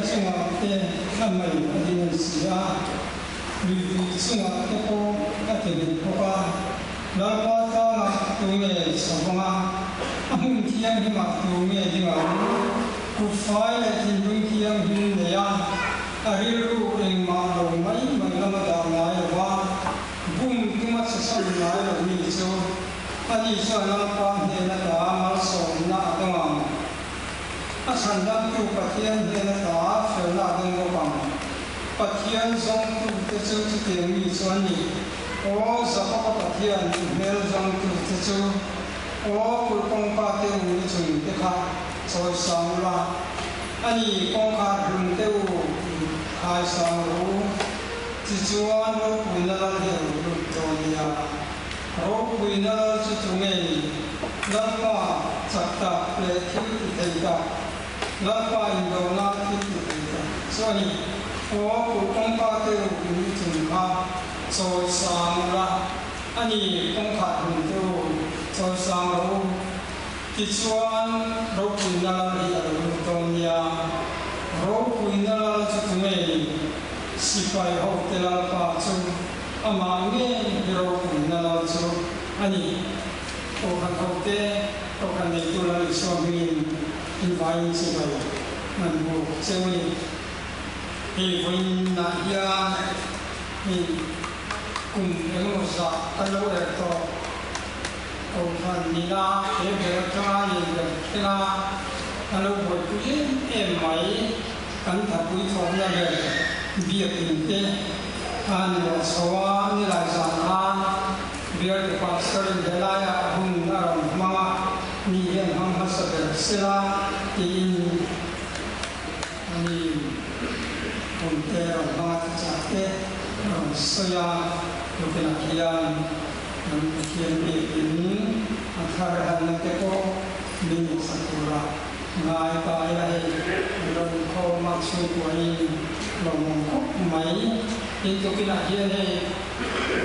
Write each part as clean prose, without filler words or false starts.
sunga te namai adin sia vi sunga te ko ate ko ka la pa ta tu nge sabanga amun tiang hi ma tu nge dinga ku fai le tin dung tiang hin le ya ari ru eng ma lo mai ma la ma da ma ya wa bum ki ma sa sa na ya ni so ani sa na pa ne na da ma so na ta ma asan dam tu pathian he na ta fe na dang mo pam pathian zong tu te chu chu te mi chuan ni o sa pa pathian mel zong tu te chu o pul kong pa te u ni chung te kha choi sang la ani kong kha rung te u khai sang ru chi chuan ro pu na la he ru to ni ya ro pu na chu chu nge ni lam ma chak ta le thi te ta lapa indo na kiti kita soni o kung pa te uni tungka so samra ani kung ka hunto so samro kichuan ro puina ri arutonia ro puina chutunge sipai ho te lapa chu amange ro puina chu ani o kan hote o kan nei tu la so min invite sipai manbo sewi hi win na ya hi kum emo sa alo to ko kan ni la e be ka ni de na alo bo ku yin e mai kan tha pui thong na le bia tin te an lo sawa ni la sa na bia de pastor de la ya hum na ma ni yen ham hasada sila in ani punte ma chate soya lokena kian nam kian be in athar han te ko min sakura ngai ta ya he ron ko ma chu ko ni long ko mai in to kina kian he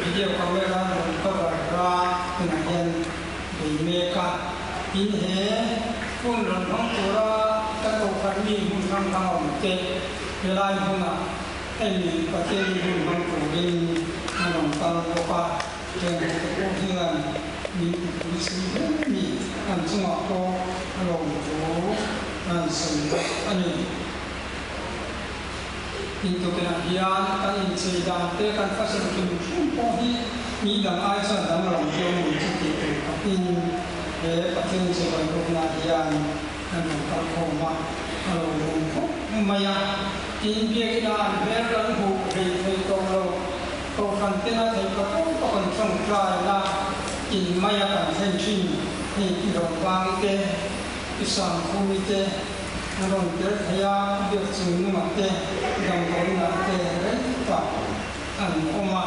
video camera ko ra kina kian be me ka in he phun lần khôngตัวcác tổ phản biện hùng thăng thăng hỏng tệ về lại hùng à em mình có thể hùng thăng tổ bên lòng tăng của ba trên một cái ô hiền mình cũng suy nghĩ mình ăn chung ngọt cô lòng phố ăn sườn ăn nhỉ in tôi cái này hiền các in chơi đàn tê các phát sinh kim không có hi nghĩ rằng ai sẽ đăng lòng tiêu mình chỉ kịp các in để phát triển sự vận động là hiền anh cũng có mà luôn không mà ya tin biết là bé lớn hụt thì phải công lâu câu phần tên là thầy có còn trong trai là in mà ya cần thêm chuyên thì đồng vang cái sản phẩm cái rồi cái thầy việc dùng mà cái đồng vốn là cái đấy cả anh ông mà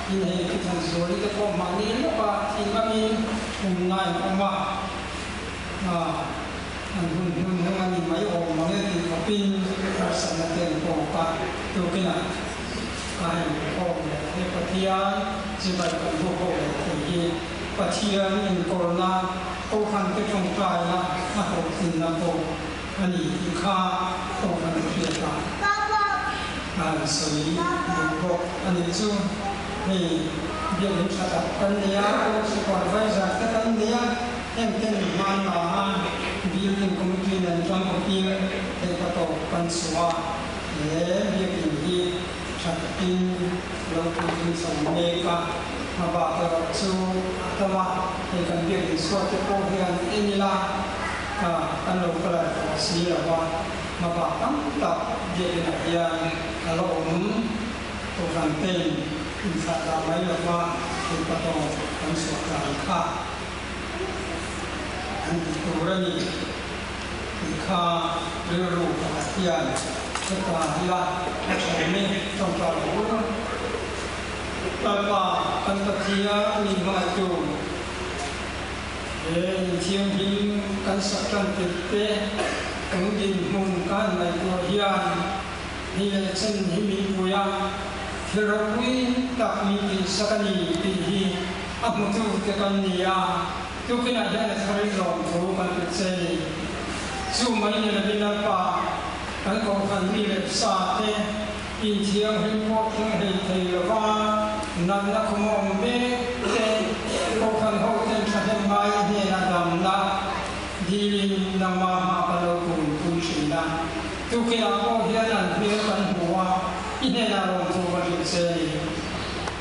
in hệ cái thằng số cái con mà ní là thì mà mình hôm nay ông mà anh hun anh mấy ông mà cái thì có pin phải sản là tiền của bạn tôi cái này ai ông cái phát hiện chỉ phải cần vô hộ thì phát hiện in corona câu khăn cái trong trái là học sinh là cô anh đi khá câu khăn cái chuyện anh xử lý được anh đi chung thì việc những sản phẩm tân nia cũng còn phải ra cái tân nia em tên man là việc những công ty này trong công ty thì có tổ quan số để việc những gì sản phẩm lâu công ty sản nghệ cả mà bảo tờ chú tâm thì cần việc những số cái công hiện in là anh lâu cái là xí là qua mà bảo tăng tập việc này là lâu tổ sản tênสัตว์ไม่เรียกว่าเป็นประตูของสวดการฆ่าอันที่ตัวนี้ฆ่าเรื่องรูปแบบที่อันก็ตาที่ละถ้าใช้ไม่ต้องการรู้แต่ว่าอันที่มีมาจูเชียงบินกันสักการติดเตะกังดินมุนกันในตัวเฮียนนี่เช่นที่มีบุญTerus tak mungkin sekali ini aku tu tekan dia tu kena ada sekali orang tu kan percaya cuma ini lebih nampak kan ko kan mi le sa te in thiang hin ko thing hei thei lawa nan na khom be te ko kan ho ten tha hem mai he na dam na di na ma ha ka lo kun shi na tu ke a ko hian an phe kan huwa ine na ro tu wa ri se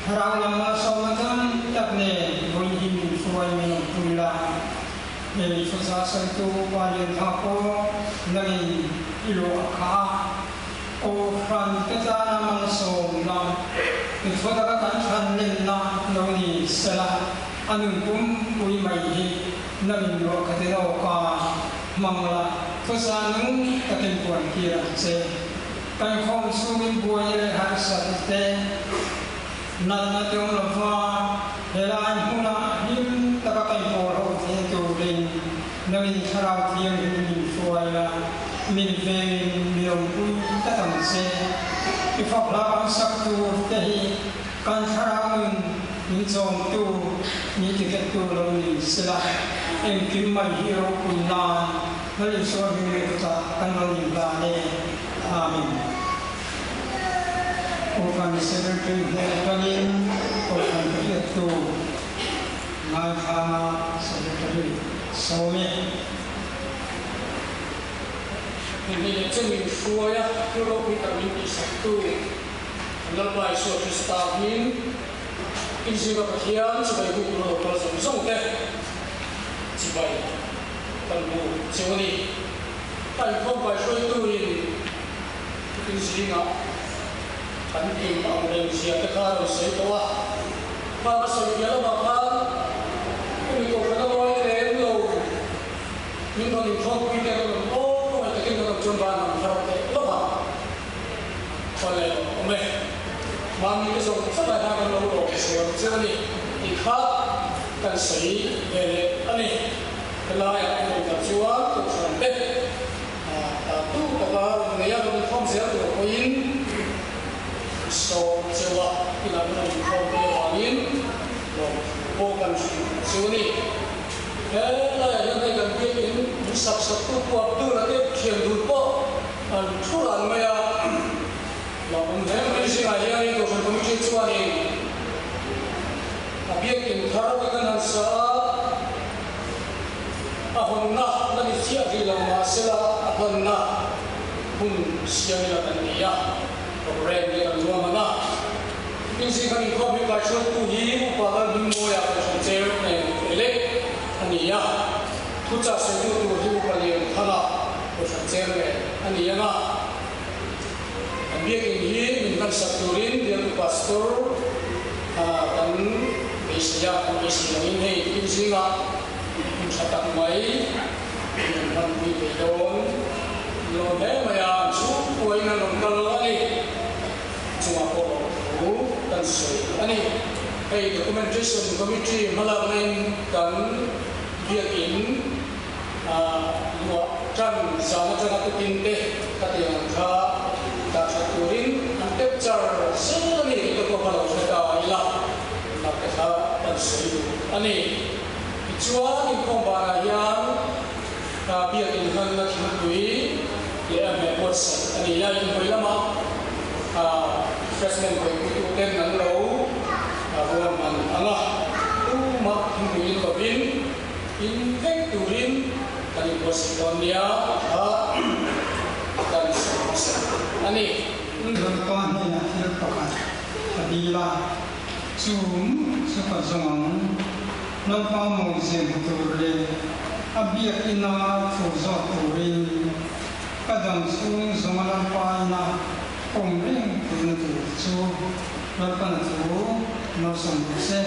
harang lama somatan takne boi him suai me pula ne fosa santu pa yen tha ko nai ilo akha o fran ke ta na man som na ni foda ka kan than len na no ni sala anun kum boi mai hi nai lo ka te ro ka mangla fosa nu takin puan kira se kan khom sumin boi le har sa te nan na tiong lo fa helan huna him ta ka kai por ho the tu rin noi tharau thiang min suai la min ve mi ong pu ta tam se ki phok la ang sak tu te hi kan tharau min chom tu ni ti ke tu lo ni sila em kim mai hi ro kun na hali so mi ta kan lo ni ba ne amen Okan secretary Hekalim, Okan Ketua, Mahkamah Secretary Somi. Ini cermin suaya, kalau kita minta satu, lepas suatu stabil, ini juga bagian sebagai guru kelas langsung deh, sebagai tentu sini, tapi kalau suatu ini sehingga kan tim orang siapa kalau saya tahu apa soalnya apa ini kau kena orang lain lo minta info kita oh kita kena coba nampak apa oleh omeh mami itu sampai hari lo siapa ni ikat kan saya ini kalau yang kita jual tu sampai tu kalau dia kalau info saya tu poin so sewa ilang ng pagkakain no bukan suni la yang ay gagawin sak-sak tu waktu nanti kian lupa ang tulan maya no ang sing ayang itu sa komisi suani abiyak intara kan sa ahon na nani siya bilang masela ahon na kung siya nila niya Orang yang luar mana, ini kami kami kaji tu ni pada dunia yang sejarah elek, ani ya, tujuh sejuk tu hidup kalian kana, sejarah ani ya na, ambil ini minta saturin dia tu pastor, dan Asia ini sehingga satak mai, dan bidon, lo maya su, kau ina lokal ni. Semua orang dan saya. Ini, documentation committee malam dan biakin kan sama sama tu tinte katian kah tak saturin antep car seni itu kalau sudah ilah nak kah dan saya. Ini, kecuali pembahayan biakin kan nak hindui dia membuat ini yang lama. Freshman ko itu ten nang low, buwan man Allah, mak hinduin kabin, invek turin, kali Washington dia, dan sebagainya. Ani, Tuan ni nak hilpakan, kabila, zoom, sepasang, nampak musim turin, abiak ina fuzat turin, kadang zoom semalam paina. Ông riêng từ nó từ chú nó còn chú nó sống xe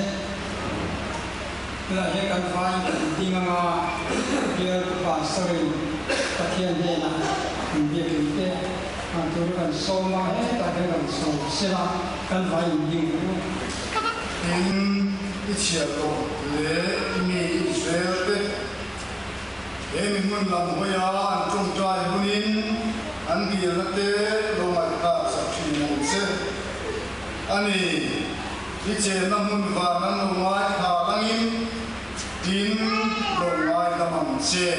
là hệ căn phải đi ngang kia và sợi các thiên hệ là việc kinh tế mà tôi cần số mà hết ta cái cần số xe là căn phải đi luôn ít chiều lệ mi Israel đấy em mình muốn làm hồi à trong trai hunin anh kia là thế lo mà ta sắp xỉ một xe anh ấy đi chơi năm hôm và năm hôm ngoài hà lang im tin lo ngoài làm ăn xe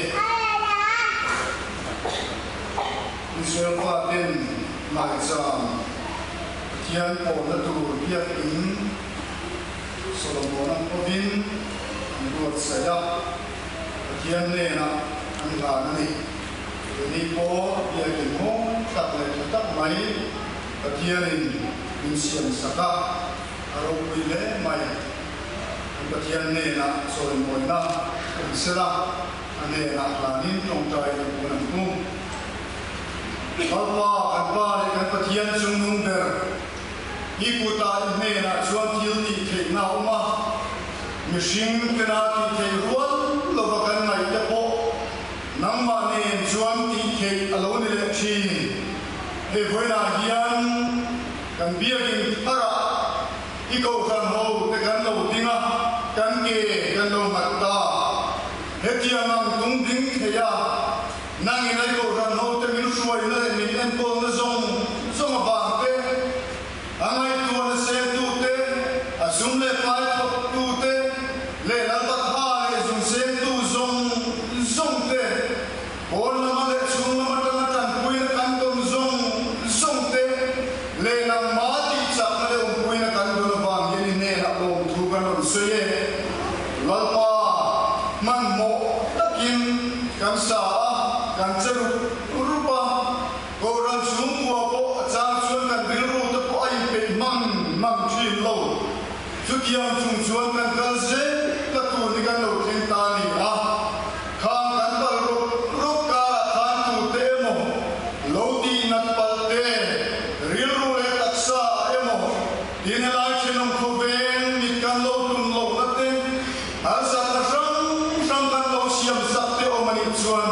Israel Fatin Maizam Kian Ponatu Piat In Solomon Ovin Buat Saya Kian Lena Anganani Ini po Piakin Mo Taklay Tatak Mai Kianin Insian Saka Arupile Mai Kian Lena Solomon Na Sera Ane Lanin Tongkai Punantu Alpa Alpa Kan Patian Sunung Ber Iputa Nena Suan Tilti Kek Na Uma Mishing Kenati Kek Ruan Lobakan Mai Tepo Nama Nen Suan Ti Kek Alone Lechin He Voina Hian Kan Biagin Para Iko Kan Ho Tekan Lo Tinga Kan Ke Kan Lo Matta Hetiamang Tung Ding Kaya Nang inay ko ran ho temin suway na min empol na zong abante angay tuwa na se tute asum le pai tute le lalbat ha le zong se tu zong te on na male sum na matangatan puy na kantom zong te le nang mati chak na le puy na kanto na bang yun ne na long tugan on suye lalpa man mo takin kamsa kan ceru rupa orang semua po jang suan kan biru tu po ai pe mang chin lo sukian chung suan kan kalse la tu ni kan lo tin ta ni a khang kan pal ru ka khan tu te mo lo ti nat pal te ril ru le taksa emo din lai chinong ko ben ni kan lo tun lo na te al sa ta sam kan lo siam sak te o mani suan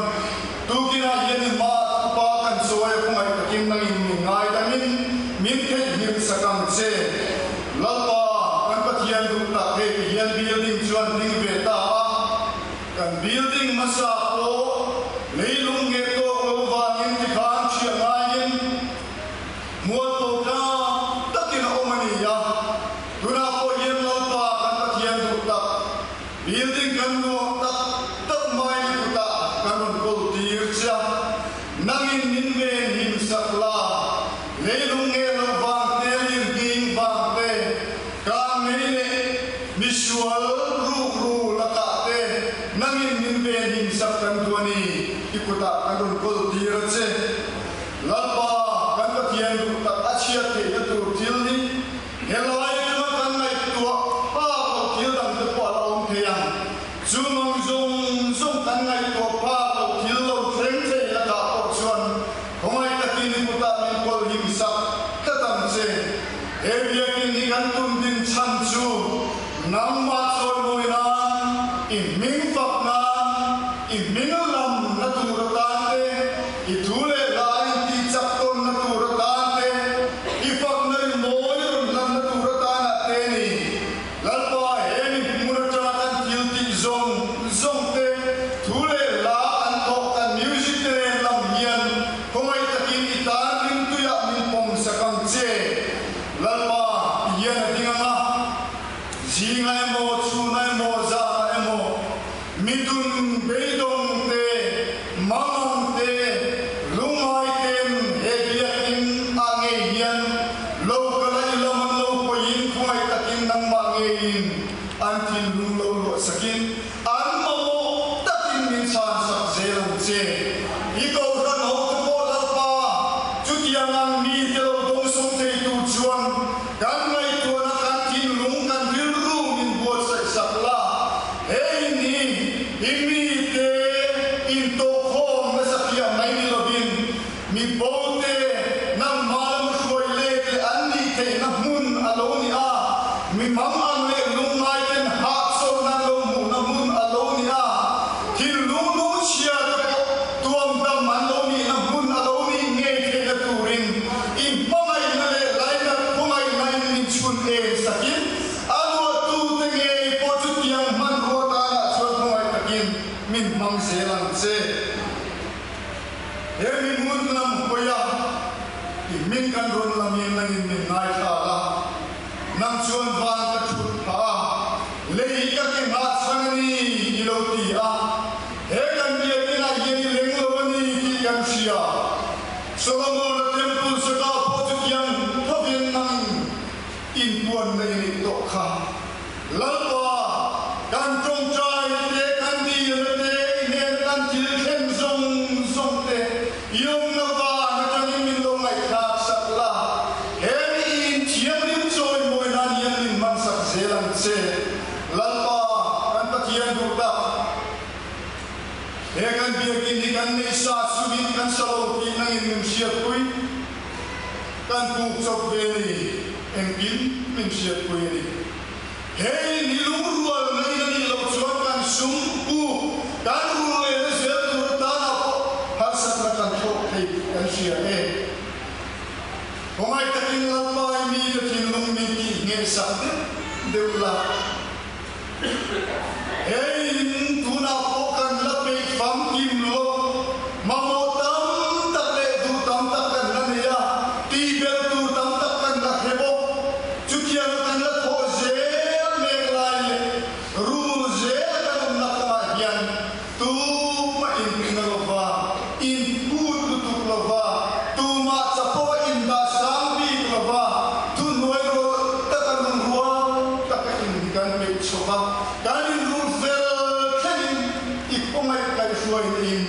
tu kina yen ma pa kan soy ko mai takin nang in ngai da min ke him sakam che lalpa kan pathian du ta he hian building chuan ding ve ta kan building masa ko leilung nge to ko wa in ti khan chia ngai mo to ka takin o mani ya tuna ko yen lalpa kan pathian du ta building kan no ta mai du ta kan ko tir cha nangin min ve him sakla leilung nge lo wang te lim ding wang te ka ngei le visual ru la ka te nangin min ve him sakkan tuani ikuta kan ko tir che lalpa kan pathian du ta achia te tu til ni helai ma kan nai tua pa ko til dang te pa la om the yang zumong zong kan nai tua pa ko til lo threng che la ka ko chuan homai ta tin ni puta min kol him sak ta tam che e bia kin ni kan tum din chan chu nam ma choi moi na in ming fak na in ming lam na tu ra ta te I thule lai ti chak ton na tu ra ta te I fak na ri moi rum lam na tu ra ta na te ni lalpa he ni mun cha kan til ti zong te thule la an to kan music te lam hian komai takin ita ring tu ya min pom sakang che lalpa hian dinga jingai mo chunai mo za emo midun beidong te mamong te lumai tem he biakin ange hian lo kalai lam lo ko yin komai takin nang mangein antil lu lo sakin an mo takin min san sak zelang che iko ran ho ko lalpa chutiang ang mi te lo dong som te tu chuan kan ngai tu na kan tin lung kan bil ru min buat sai sakla hey ni imi te in to khom na sakia mai ni lobin mi bote nang malam khoi le an ni te na mun aloni a mi mam an le lung mai ten ha so na lo mu na mun aloni a til lung no sia tuam da man lo ni na mun aloni nge te na turin in pamai na le lai na pamai nai ni chun e sakin alo tu te nge po chu tiang man ro ta na chon pamai takin min mang se lang che he min mun nam poya I min kan ron lam yin lang in min ngai ta la nam chuan van ka chut pa le ka ke ma changani I lo ti a he kan bi ni na yin leng lo ni ki kan sia so tuan na ini to kha lalpa kan trong trai te kan di na te ne kan til khem zong te yong na va na chang min lo ngai khak sak la he in thiam lim choi moi na nian lim man sak zelan che lalpa kan pathian du ta he kan biakin ni kan nei sa subin kan salo ki nang in sia pui kan ku chok ve ni engin min sia pui ni hey ni lu rual na ni lo chuan kan sum ku kan ru le na se tu ta na ko har sa na kan thok thei kan sia e homai takin la mai mi de kin lung mi ki nge sa de la hey tu na ko kan la pe fam kim lo mamotam tak le du tam tak kan na ya ti bel tu tam tak kan na hebo chukian kan la tho je me lai le ru je kan na ka hian tu ma in na lo va in pu tu lo va tu ma cha po in da sang bi lo va tu noi ro ta kan ruwa ta ka in kan me choba kan in ru vel kan ik po mai kai suai in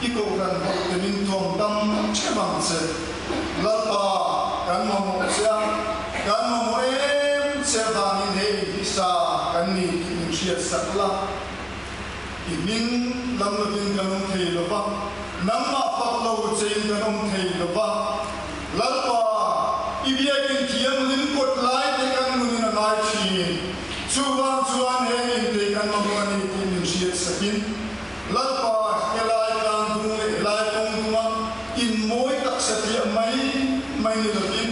iko kan ho te min thom tam che bang se la pa kan mo em se dang in he isa kan ni in chia sakla in lam lo bin kan om thei lo ba nam ma pak lo chein kan om thei lo ba la pa ibia kin thiam lim kot lai te kan mun na nai chi chuan he in te kan mo ni in chia sakin la pa kelai kan du lai kong ma in moi tak sati mai ni lo bin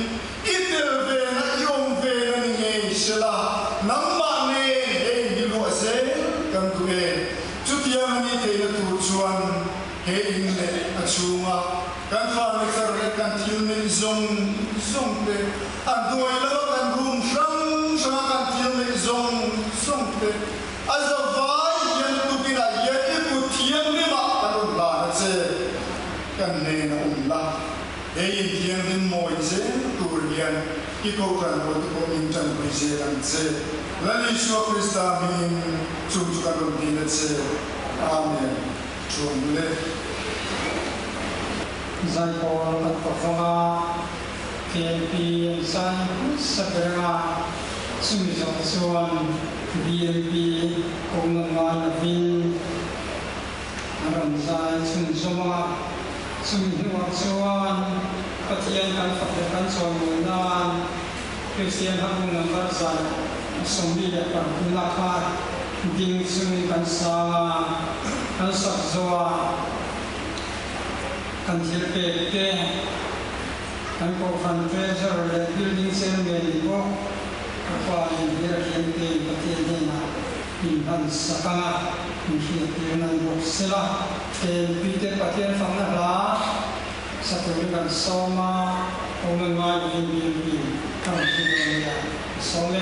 itel ve na yom ve na ni nge sela nam ma ne he ni lo se kan du e chutia ni te na tu chuan he in le achunga kan fa ni kar kan til ni zong te an duai lo kan rum sang kan til ni zong te azavai yan tu kina ye ku thiam ni ma kan la na che kan ne na la e in thiam din moi che tur lian ki ko kan ho ko in chan ko che kan che la ni shwa krista min chu kan ro din che amen chun le zai ko ta ko fa KP san sabera sumi zo suan BNP kong ngai na vin ram zai chun soma sumi hiwa suan pathian kan fa kan chon nan Christian habu number zai sombi ya kan na kha ding sumi kan sa kan sak zoa kan thil pe te kan ko fan treasure le building ceremony ko apa yang dia kente patien na in han sakanga in hian bok sela te pite patien famna la saturi kan soma omenga bi kan siya some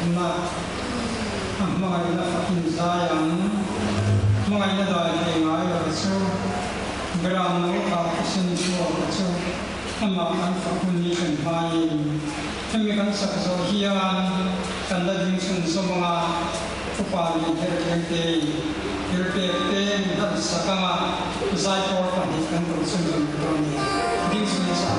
na mga ina fakin sayang mga ina dahil ngay raso gram no kapusin ko raso amakan fakuni kan main kami kan sakso hiyan kanda din sa mga upali herkente dan sakama zai por panikan tersusun kami din sa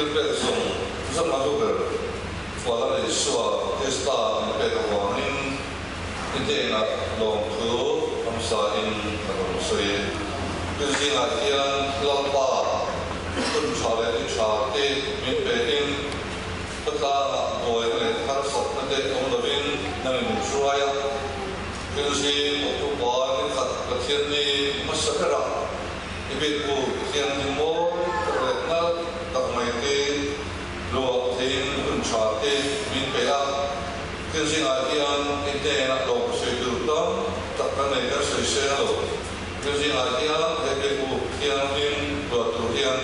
tilbel som zamaluber wala le suwa testa in pegawanin indena long thu amsa in kadom soi kuzinga kian lalpa kun chale ni chate min pe in tata na boy le thar sot na de om lovin na min suaya kuzin otuba ni khat pathian ni masakara ibet ku kian ni mo na tak mai te lo tin kun chate min pe a kuzinga kian indena long soi du tam tak kan nei ka soi se lo kuzinga kian he ku kian min lo tu kian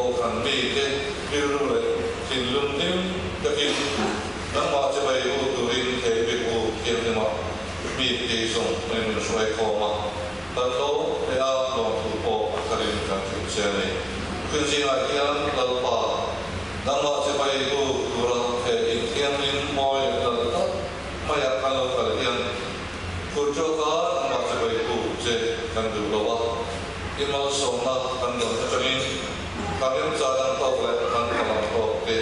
o kan mi te biru le tin lum tim takin nang ma che bai u turin te be ku kian ni ma mi te song men suai ko ma tan lo e a lo tu po karin kan chu che nei kuzinga kian lal pa nang ma che bai u tura te in kian min moi lal ta ma ya kan lo kal kian ku cho ka nang ma che bai u che kan du lo wa in ma song na kan do ta min kami jalan tau le kan kalam tau ke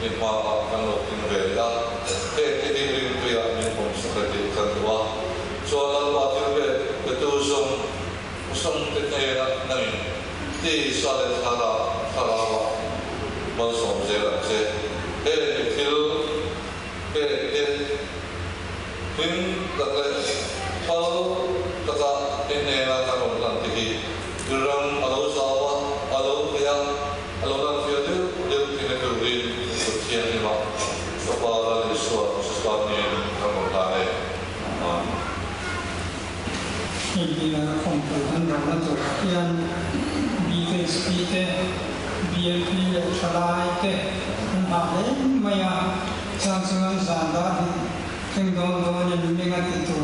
imma kan lo tin ve ya ke ring tu ya min pom seperti kan dua soalan wakil be betul song te na nai ti soalan thara wa mal som je la je fil ke tin tak le pal taka inne na kan lan ti durang alo sawa alo ya alo lan fiatu dia kena turin sekian lima kepala di suatu ni kamu tahu ini adalah komponen dalam tujuan BKSP te BLP chalai te ada maya sangat zanda tinggal yang mengat itu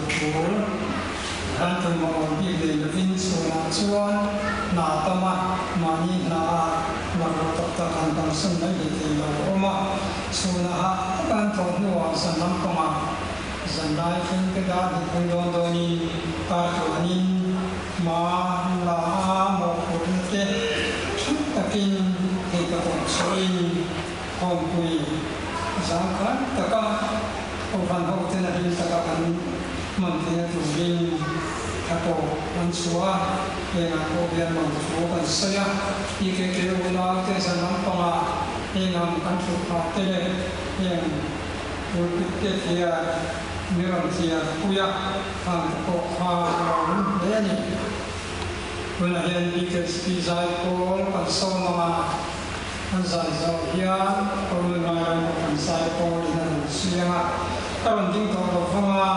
dan termohon bila lebih suan na tama mani na lalu takkan langsung lagi tiada oma sunnah kan terhubung senam koma zandai pun kedai pun doni kartuanin ma la maupun te takin kita pun soin kompui zangkan takkan orang hotel ini takkan mantina turin atau ansua yang aku biar mengusulkan saya jika kita guna ke sana pama yang akan suka tele yang berpikir dia miram dia puya untuk orang ini guna yang jika spesial pol pasal nama ansai zauhia orang yang ansai pol dan siapa kalau tinggal bersama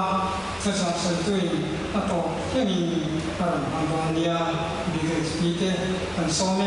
sesuatu atau ini orang dia BKSP dan some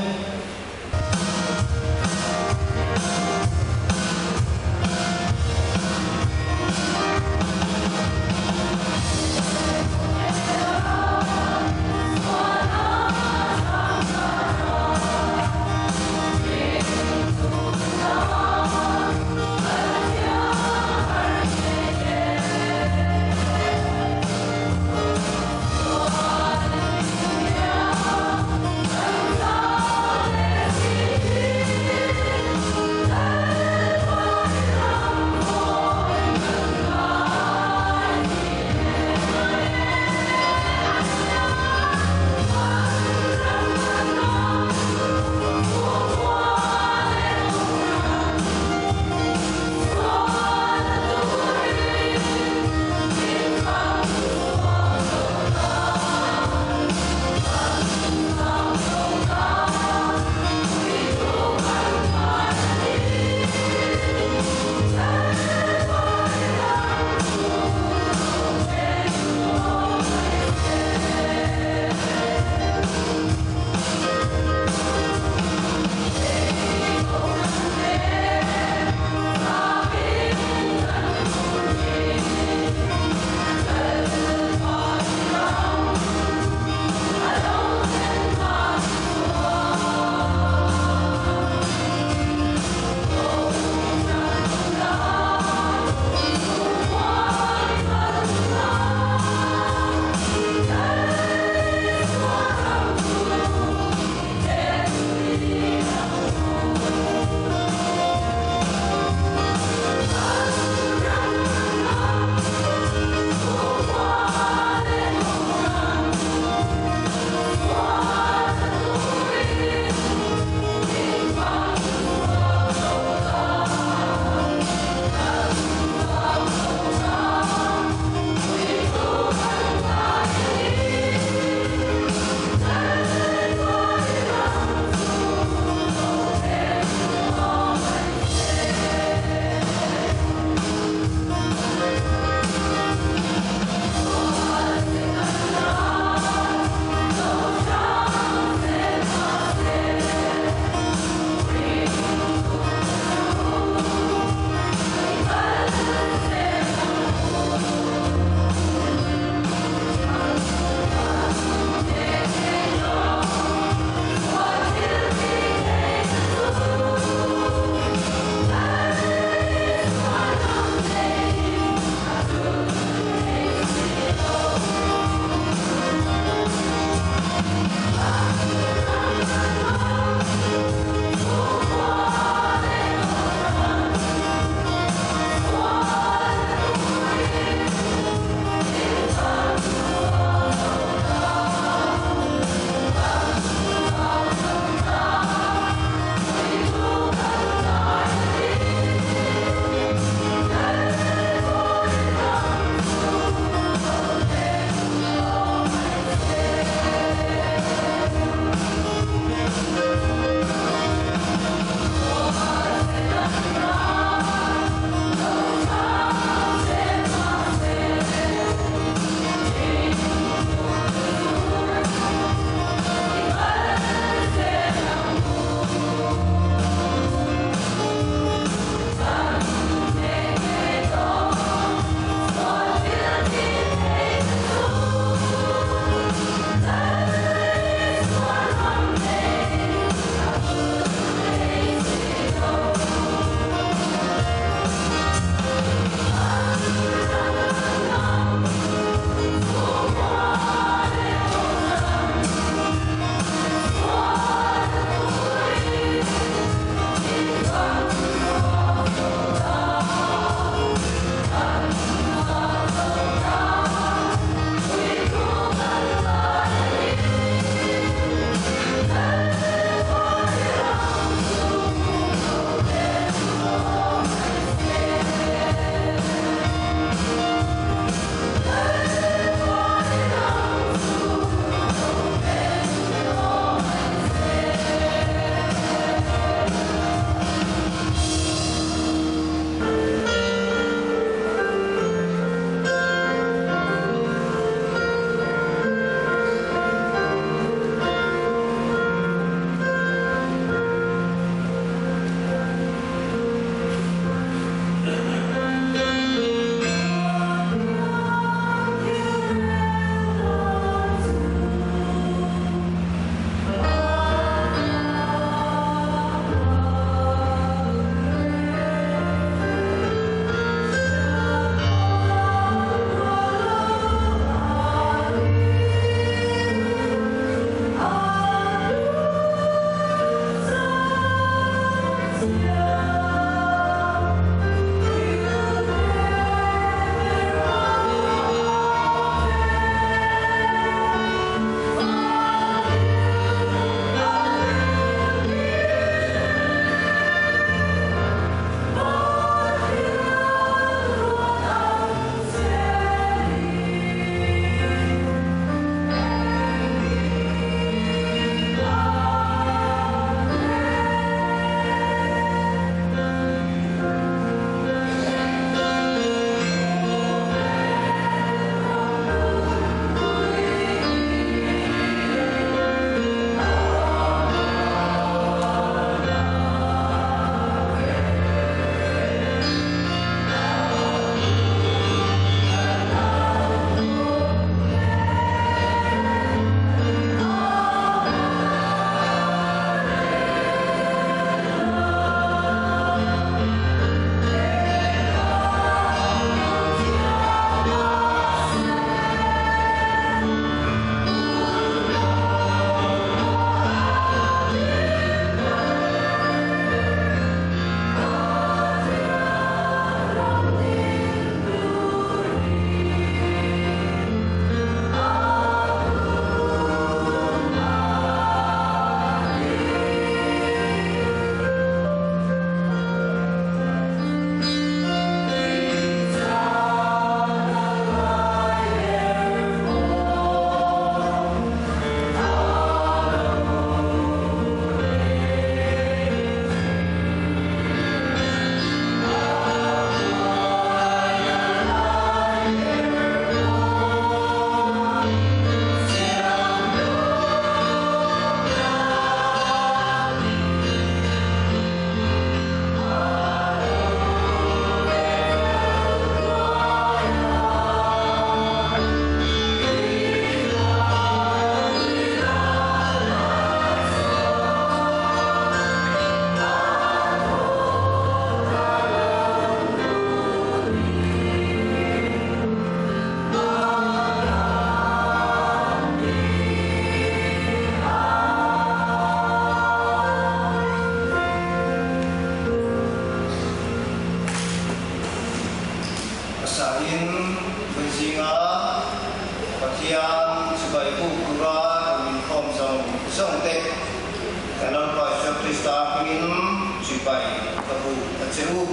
bai tabu tacheru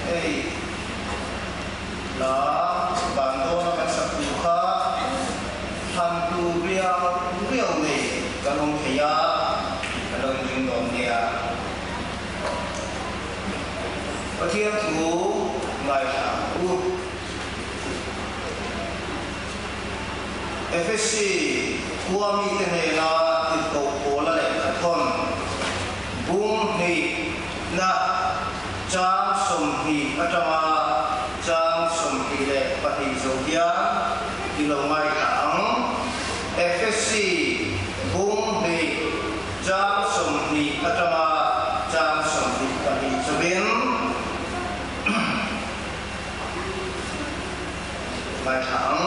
ei la bando na kan saktu kha tham tu riau nei kalong thaya kalong jing dom nia pathiam thu ngai ha u FSC kuami tenela itu pola le katon bung hi na chang som hi atama chang som hi le pati zogia dilomai ang FSC bung hi chang som hi atama chang som hi pati zobin mai thang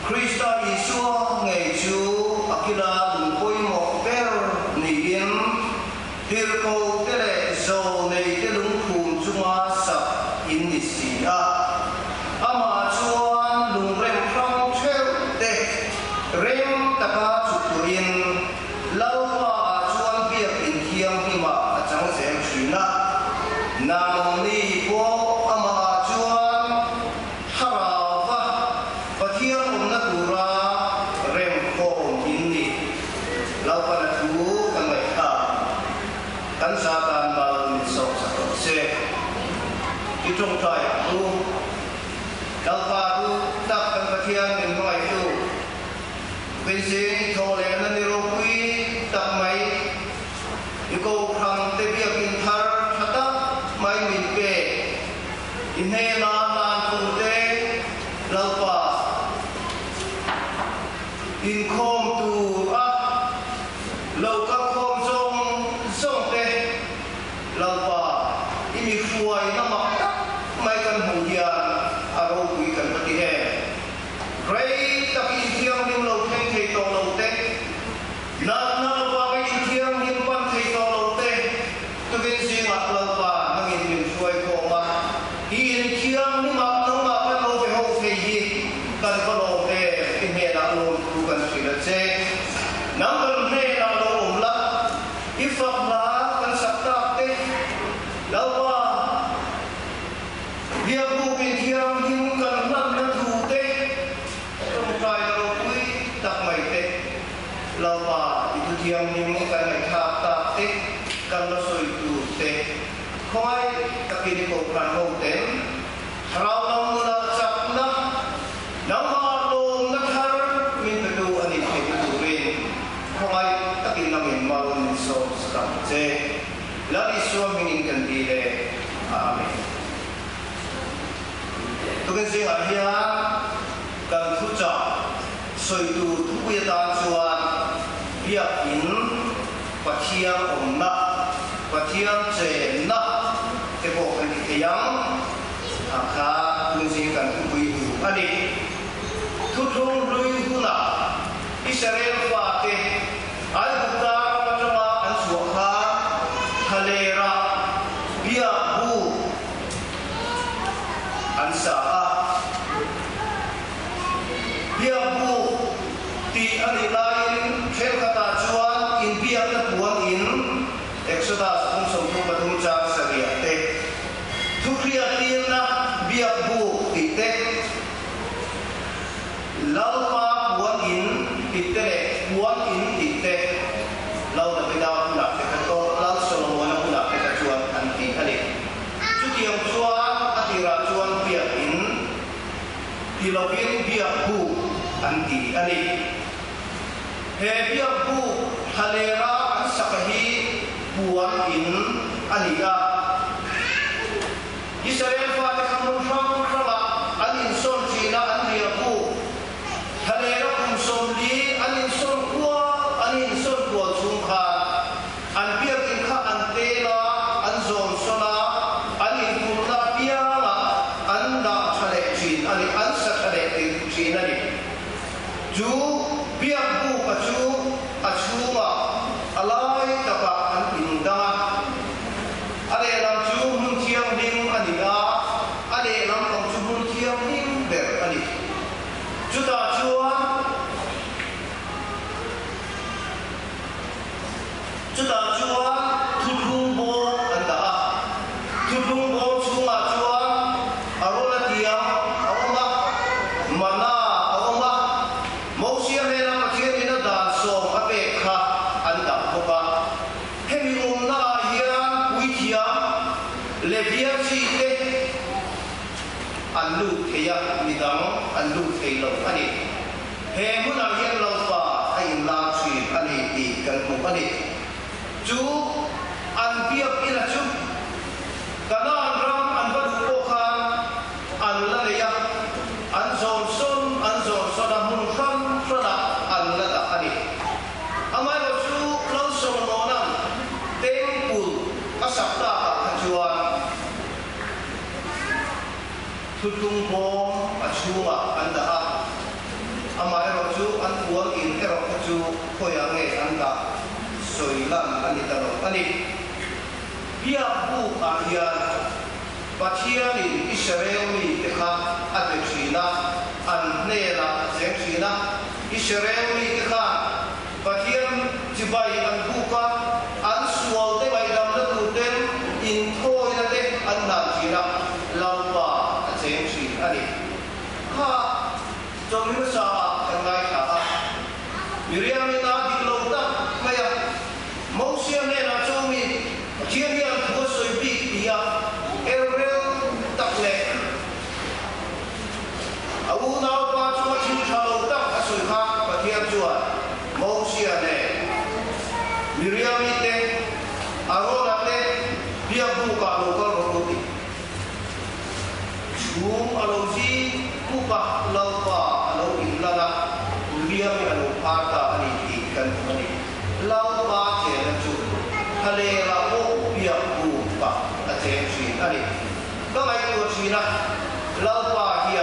Krista Isua ngày chú akila lungkoi mo per nidin hirko tele zo nei te lungkhum chunga sak in nisia ama chuan lungrem from theu te rem taka chutuin lawa chuan biak in thiam hima achang sem thina nam ni po ama chuan harawa pathiam kan sa kan mal ni so sa ko se itong trai tu dal pa tu tak kan pathian min mai tu bin sing thole na ni ro pui tak mai iko khang te bia kin thar thata mai min pe in he na nan tu te dal pa in khom tu a lo ka khom song song te lalpa imi fuai na makta mai kan hudian aro kui kan pati he rei taki thiam nim lo thei thei to lo te na pa mai thiam nim pan thei to lo te tu bin sing at lalpa nangin min fuai ko ma in thiam nim mak nang ma kan lo ve ho thei hi kan ko lo te in he da lo tu kan sila che nang kan he da lo la ifak la kan sakta te lawa dia bukin thiam him kan nam na thu te trong trai ro pui tak mai te lawa itu thiam him kan ai thap ta te kan lo soi tu te khoi takin ko kan ho te rau nam na chap na nam ma lo na thar min tu ani te tu rin khoi takin nam min ma lo ni so skam che lagi suami ingin dire amin tukan sing ahia kan fuca soi tu tuya tan suan biak in pathiam onna pathiam che na te bo kan yang akha tukan sing kan tui ani tutung lui huna Israel pa te al buta matama an suha halera bia bu ansa bia bu ti ani lain khel kata chuan in bia na puan in exodus ong som tu patum cha saria te thu khria tin na bia bu ti te lalma puan in ti te puan in ti te lau da bidau na te to lal solomon na te chuan an ti ani chu tiang chuan atira chuan bia in tilobin bia bu an ti ani he bia bu halera an sakahi puan in aniga Israel fa te kamun khama an in son china an bia bu halera kum som li an in son kwa an in son kwa chung kha an bia kin kha an te la an zon sona an in kum na bia la an da thale chin ani an sa thale chin ani ju bia bu ka chu achuma alai taka an inda ale lam chu mun thiam dim ani da ale lam ong chu mun thiam dim ber ani chu ta chuan thu อันลูกเทียมีดังอันลูกเทียลงอันนี้เฮมุนาเฮียนเราป่าไอ้ลาชีอันนี้อีกกันมุอันนี้จูอันเบียบอินะจูกันอันรำอันบัดโอคานอันละเลยอันโซนซนอันโซนสดามุนขันสดาอันละตาอันนี้อามาเราจูเราสมโนนันเต็มปุลอาศัพตาขจวนทุกทุกพงอาชูอันดาอามาเราจูอันวัวอินเราจูพยังเงอันดาสวยล้ำอันนี้ตลอดอันนี้เบียบุอาเฮียนปัจจัยนี้อิสราเอลมีเอกอันเป็นชีนะอันเนล่าเสียงชีนะอิสราเอลมีเอกปัจจัยจีบายอันบุกอันสวลเตใบดำและดูเต็มอินโทยนั่นเองอันนั้นชีนะลาวป่าเสียงชีอันนี้ข้าจงรู้สึกยังไงข้ามิเรียมนาดิโลตักไม่ยังมองเสียเนี่ยนะจงมีเทียนยังผู้สวยปีกยาเอเรลตักเล็กอาวุธนาวป้าชัวชิวชาโลตักสวยข้าปะเทียนจวนมองเสียเนี่ยมิเรียมเตอารมณ์เตเบียบุกาโลกาโรโรติชูมอารมณ์จีบุกาลาวป้าอารมณ์อินลานะเรียมอารมณ์พาตาอันนี้อีกกันอันนี้ลาวป้าเจนจูทะเลละโอเบียบุกาอาเจนชีอันนี้ก็ไม่ตัวชีนะลาวป้าเฮีย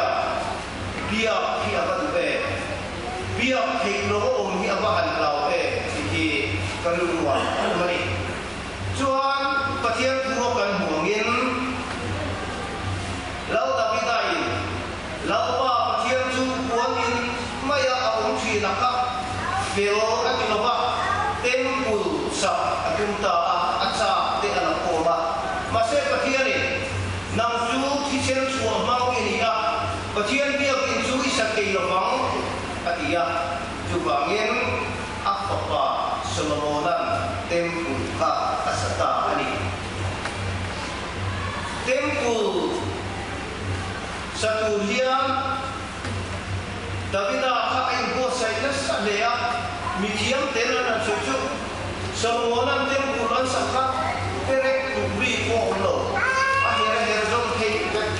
เบียเฮียบันเบเบียเฮโลโอมเฮียบันลาวเอที่กระลุนวันอันนี้จวนปะเทียนทัวกันห่วงยินแล้วตะพิได้แล้วว่าปะเทียนจูห่วงยินไม่อยากเอาชีนะครับเดี๋ยวอันนี้เราว่าเต็มปุลสับอันนี้ตาอัจฉริเดอันนั้นโอมามาเสพปะเทียนนี่นางจูที่เช่นชัวมังอินี่นะปะเทียนเบียกินจูอิสักเกลฟังอันนี้จูบางยินอักปะสมโนนันเต็มปุลข้าอัศตาอันนี้เต็มปุลsatu dia tapi dah kak ibu saya sadaya mikian tenan dan cucu semua nanti bulan sakat perek beri kohlo akhirnya herzog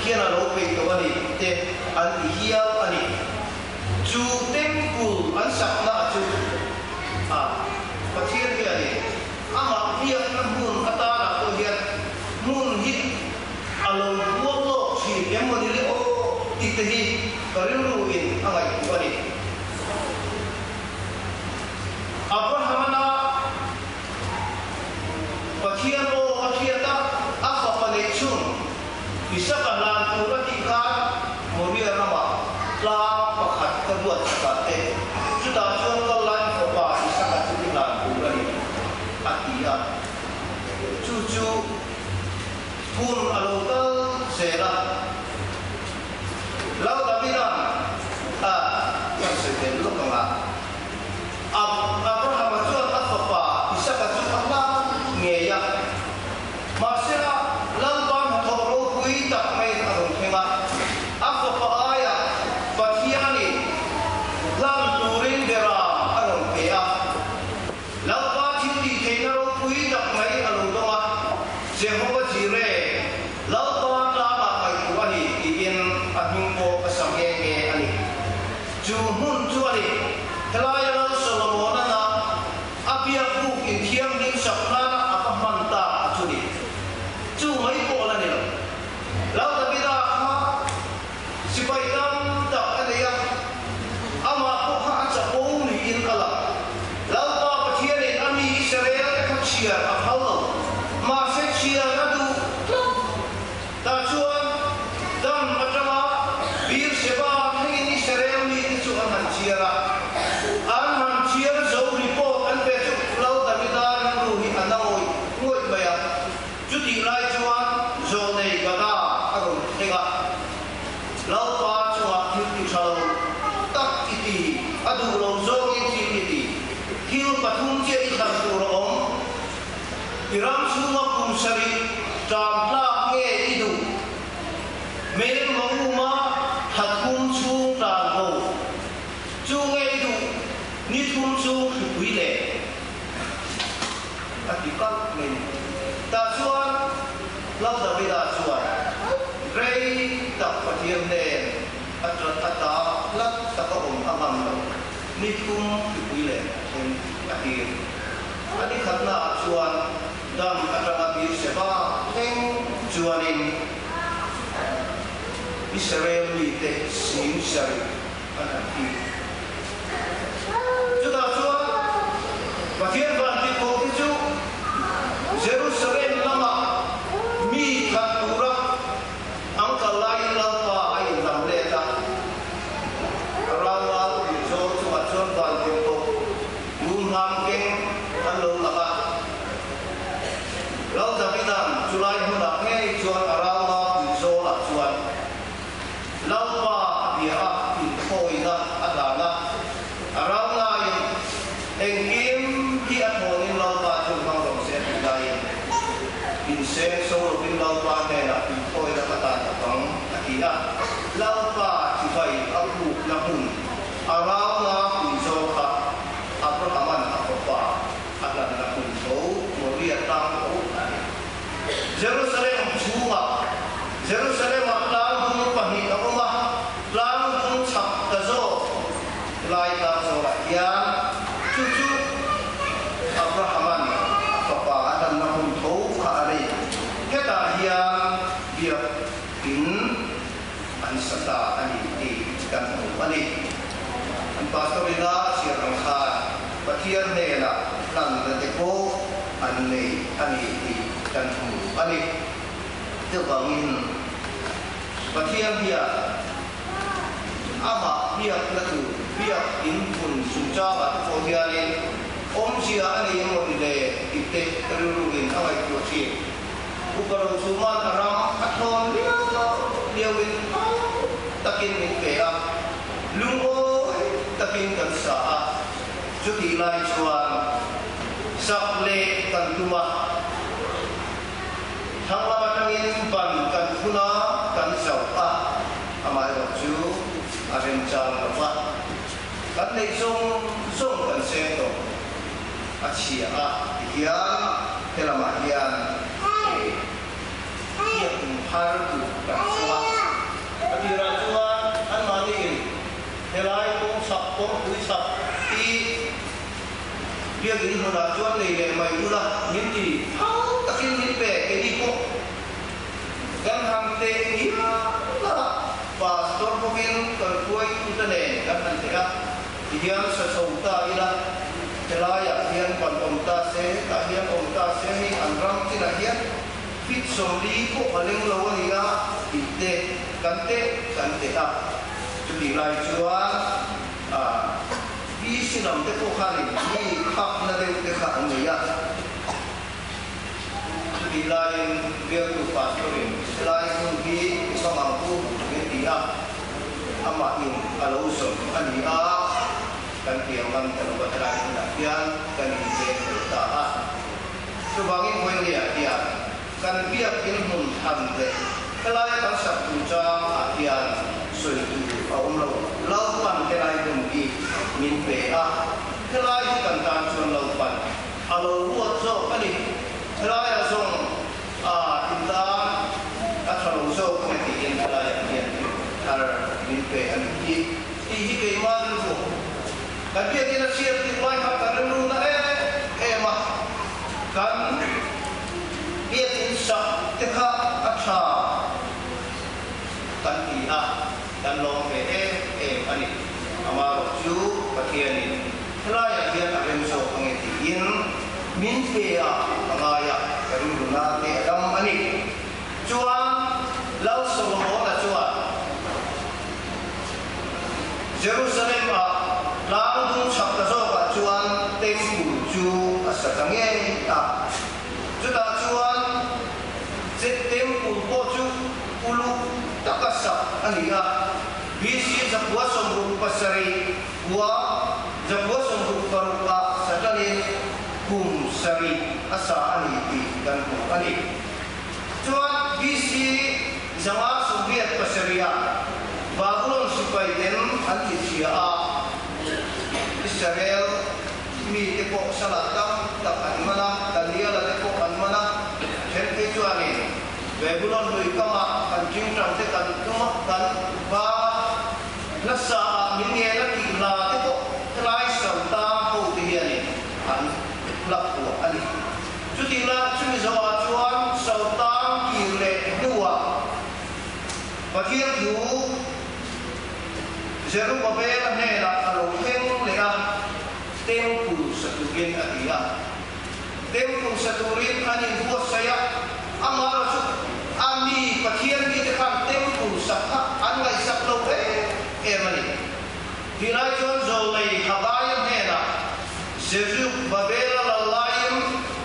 kian alo pe to ani te an hial ani ju tempul an sakna ju pacir dia ni ama dia mun kata nak to dia mun hit alo bulo si yang mau dili itihi kariruin angai wani Abrahamana pakian o akiata apa panechun bisa kalan turati kan moria nama la pakat kebuat sekate sudah jual kalan apa bisa katulan turani atia cucu pun alokal sera lau tapi yang sedang lu kena Abraham jual apa bisa kacau apa ngeyak masih lau bang thoro kui tak main arung kena apa ayat bagian ini lam turin deram arung kaya lau bang di kenaro kui tak main arung doa Jehovah Jireh lau bang lama kai kuani ingin ahimpo kasangenge ani juhun juali helaya Solomon na abiak buk intiang ning sakna apa manta acuni ju mai ko la ni lau tapi dah sipai dam tak ada ya ama ko ha acha ko ni in ala lau ta pathian ni ami Israel ka chia ahal ma se chia radu ta chuan dam atama bir seba hingin Israel ni chu an chiara an chiara zo report an pe chu lau ta bidan ru hi anoi ngoi baya chu ti lai chuan zo nei gada aru tega lau pa chuwa hi ti chalo tak iti adu lo zo iti iti hil pathum che i thang tu ro iram sunga kum sari tam la nge idu mele mo ma quý lệ ati kal min ta chuan lau da bi da chuan rei tak pathiam ne atrat ata lat takawm amam lo ni kum quý lệ en ati ani khatna chuan dam atrama bi seba eng chuanin Israel mi te sim sari anati juda chuan pathian ban ti ko ti chu Jerusalem lama mi khatura angka lain lapa ai lam le ta rawa zo chu chuan ban ti ko lum ham keng alo laka lau da bidam julai huna ngai chuan arawa zo la chuan laupa bia in khoina adana arana engkim hi athonin laupa chung bang rong se dai in se so bin laupa ne la in khoina kata bang akia laupa chi vai apu na hun arana in so kha abrahaman apopa adan na hun so moria tang o Jerusalem chua Jerusalem lang pahi akuma lang chak tazo lai ta zo la yan cucu Abrahaman papa adam na hun tho kha ari keta hian dia in an sata ani ti kan ani an pastorina sirang kha pathian ne la lan de ko an ne ani ti kan ani tiêu bangin pathian dia ama dia latu dia inpun suca at kohianin sia ani mo ile ite terurugin awai kuci uparo suman aram athon dia win takin min pea lungo takin kan sa juti lai chuan sakle kan tua thang lama tangin ban kan khuna kan sauka amai ro chu arin chang wa kan nei song kan se to achia hian telama hian hian har tu kan suwa atira chuwa an mani helai kong sak kong pui sak ti dia gini hona chuan nei le mai ula min ti takin min pe ke di ko gan ham te ni la pastor mungkin kan kuai utane kan ante ka hian sa sauta ila telaya hian ban omta se ka hian omta se ni anram ti la hian fit somli ko paling lo ni ga ite kante ta tu di lai chuan bi sinam te ko khali ni khap na de te kha an ya di lain dia tu pastorin selain di samampu dia amain kalau usul ania kan kiaman kalau berlain lakian kan ide bertaha subangin poin dia kan biak ilmun hamde kelai kan sabtu jam akian suitu umlo laupan kelai dumpi min pea kelai kan tansun laupan alo buat so ani kelai song inta athalu so komiti in kelai kian ar min pe an ki hi ke man so kan dia kena siap di mai hak kan lu na ma kan dia insya tekha atha kan ia dan long pe ani amaro ju pathiani kelai kian aben so komiti in min pe angaya karuna te dam ani chuan lau solo na chuan Jerusalem lang dung chapta so ka chuan temple chu asatange juda chuan je temple po chu ulu takasa ania bisi zapwa somru pasari wa zapwa somru parupa sadani kum sari asa ani ti dan ani chuan bisi zama soviet pasaria Babylon supaya den anticia Israel mi te po salat tak an mana dalia la te po an mana chen ke chuani Babylon lui kama kan jing tram te kan kama kan ba la sa min nge la ki la te po lai sam ta ho ti hi ani an lak ko ani chu ti la chu mi zo a chuan sau ta ki le nuwa pathian thu Zerubbabel ne la alo heng le a tempul saturin atia tempul saturin ani buat saya amara su ami pathian ni te kan tempul sakha an ngai sak lo mani hilai chon zo lei habaya ne la Zerubbabel la laim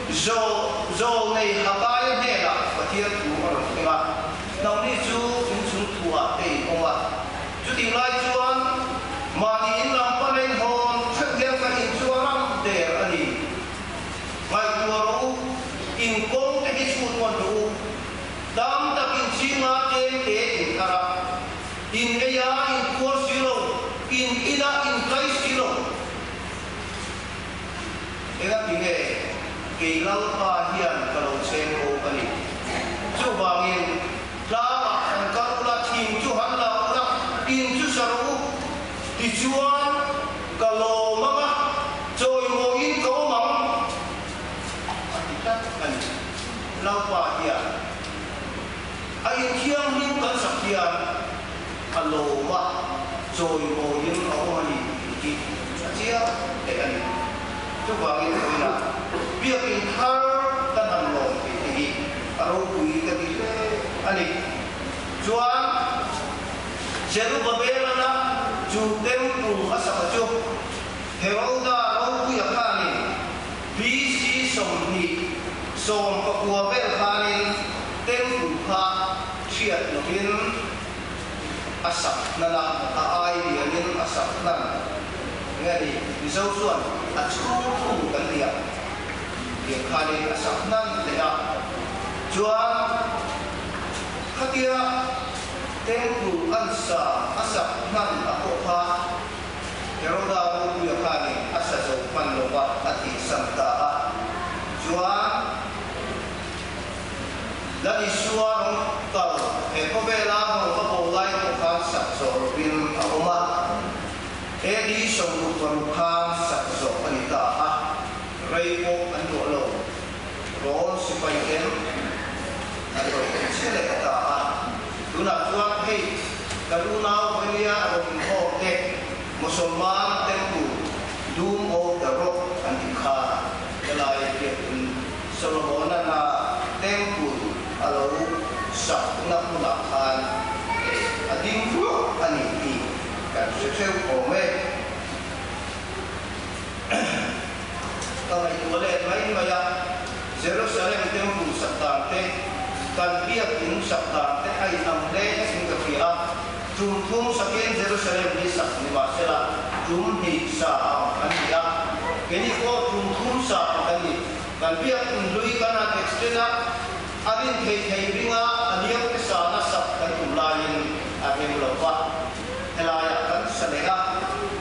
zo nei habaya ne la pathian tu aro nga nau ni chu in chu thua te oma chu ti lai chuan mani in lam panen hon thak lem ka in chuaram te ani mai tuaro in kong te hi chu mon ru dam tak in chinga te in kara in eya in kuar silo in ina in kai silo ega pinge ke lau pa hian kalau sen ko ani chu bangin lama an karula thim chu han la in chu saru ti chuan kalo manga choi mo in ko mang atikat an lau pa hian ai khiang nim kan sakhian alo ma choi mo in ko ani ki chia te ani chu bangin ko ina biak in thar kan an lo ti aro kui ka ti ani chuan Zerubbabel na chu tempul asakaju Heroda ro ya khani BC somni som pakua bel khani tempul kha chiat lokin asak nala ai dianin asak nan ngari bisau suan achu kan dia dia khani asak nan lea chuan khatia tempul ansa asak nan ako pa Heroda ro ya khani asa zo panloba ati samta chuan lani suan kal e ko bela ho ko bolai ko khan sak so bin akoma e di som ko khan sak so anita rei ko an do lo ron sipai em an do chele ta tuna chuan hei karuna holia ron ho te musulman tempul doom of the rock and the car kelai ke Solomon na tempul alo sak na pula khan ading flo ani ki kan se ko me kamai tuale mai maya Jerusalem tempul sakte kan biak in sakte ai amle sing ka pia tum tum sakin Jerusalem ni sak ni masela tum hi sa ania keni ko tum tum sa ani kan biak in lui kana extena abin thei ringa aniam ke sa na sak kan ulain ahem lowa elaya kan salega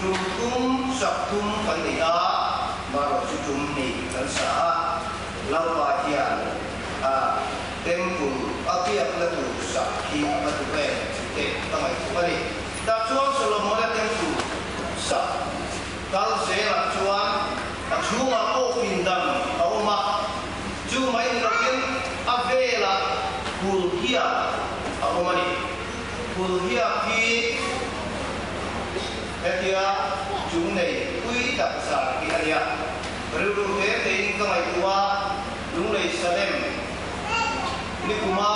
tum tum sak tum kan dia maro tum ni kan sa lawa hian tempul apiak latu sakhi atu be te tamai kali da chuan Solomon la tempul sa kal se la chuan achunga ko pindam auma chu mai lokin avela kulhia aumani kulhia ki etia chung nei kui tak sa ki aria ru te te kamai tua lung lei salem ni kuma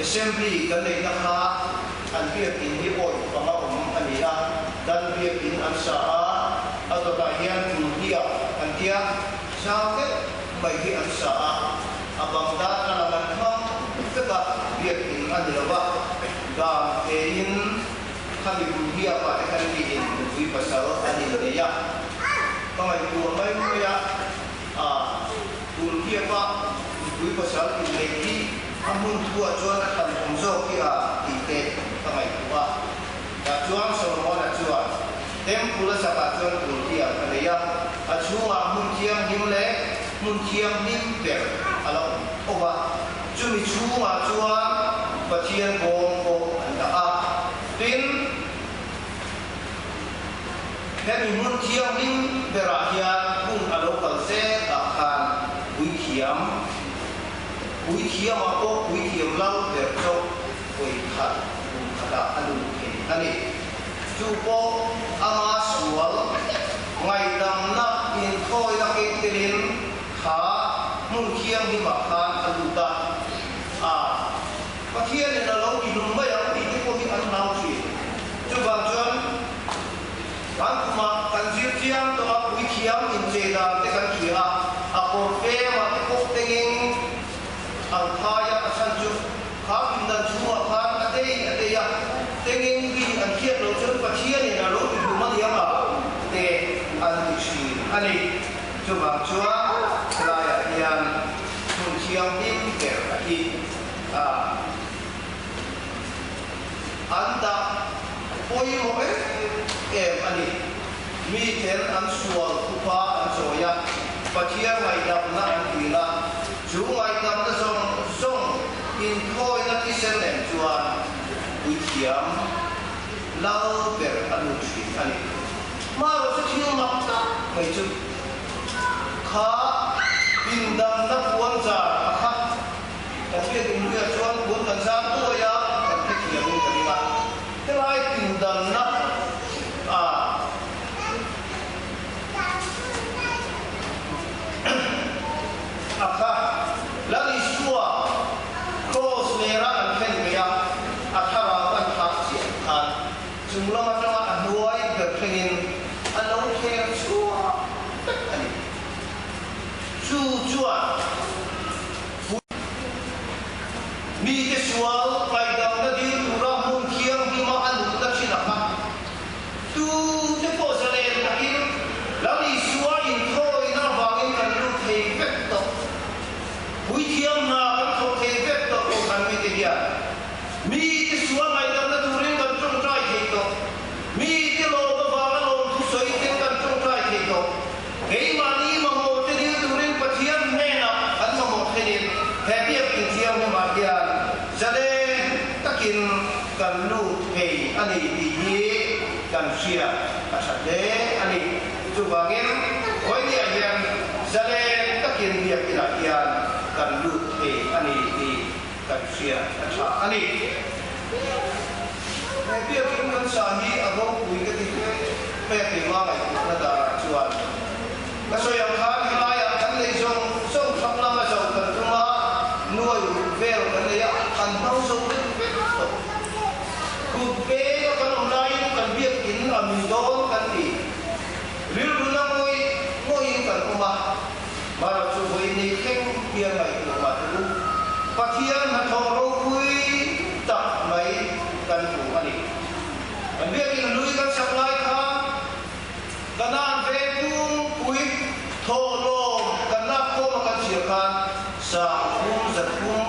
assembly kan nei na kha an biak in hi oi panga ania dan biak in an sa atota hian kulhia an tia sauke bai hi an sa abang da kana man kham ka biak in an lawa ga in khali kulhia pa kan bi in wi pasal ani ya kamai tu mai ya kulhia pa wi pasal in leki amun tua chuan kan pomzo ki ite kamai tua da chuan Solomon chuan temple saka chuan kultia kaleya achunga munchiam himle munchiam him per alo oba chumi chunga chuan pathian bom ko anda a tin hemi munchiam him berahia bung alo kalse akhan wikiam ako wikiam lau per chok koi khat kada alu ke ani chupo ama sual ngai dam na in khoi na ke telin kha mun khiam hi ma khan aluta a pathian na lo ki lum ba ya ti ko hi an nau chi chu bang chuan kan kuma kan jir chiam to a wi khiam in che da te kan khia a ko pe ma te ko tengin ang khaya asan chu kha bin dan chu a khan ate ya tengin gi an khiat lo chu pathian ni na lo ki lum ma ya ma te an ti chi ani chu bang chuan la ya yan mun khiam dim ke a hi a anda poi mo ani mi ten an sual kupa an soya pathia ngai dam na an tila chu ngai dam na song in khoi na ki sen len chuan ui thiam lau per anu chi ani ma ro sa thiu ma ta ngai chu kha bin dam na puan cha kha ta ke ding ria chuan puan kan sa to ya kan ke thiam ni ka ma te lai bin dam na akha lani suwa cross lera an khen meya athara kan kha chi an chungla ma tanga anuai ga khengin alo khe suwa ani chu chuan mi ke sual pai dam na di ura mun khiam hi ma an ta chi na kha tu te po sa le na in lani suwa in khoi na wangin kan lu thei vek to ui thiam na kan thok thei vek to ko kan mi te dia mi te suwa ngai dam na turin kan trong trai thei to mi te lo ba ba lo thu soi te kan trong trai thei to ei ma ni ma mo te di turin pathian me na kan ma mo the ni he pi kin thiam me ma dia zale takin kan lu thei ani ti hi kan sia asade ani chu wangin oi ni ayan zale takin biak ila kian kan lu thei ani ti kan sia acha ani he pi kin kan sa hi abo ui ka ti pe ti ma mai na da chuan ka so yang khan la ya kan le jong so thap la ma so kan tu ma nuai vel kan le ya kan nau so ku pe kan online kan biak in ami don kan ti ril na moi kan kuma mara chu voi ni keng pia mai ku ma tu pathian na thong ro kui tak mai kan ku ani an biak in lui kan supply kha kanan ve tung kui tho lo kan na ko ma kan sia kan sa kum zat kum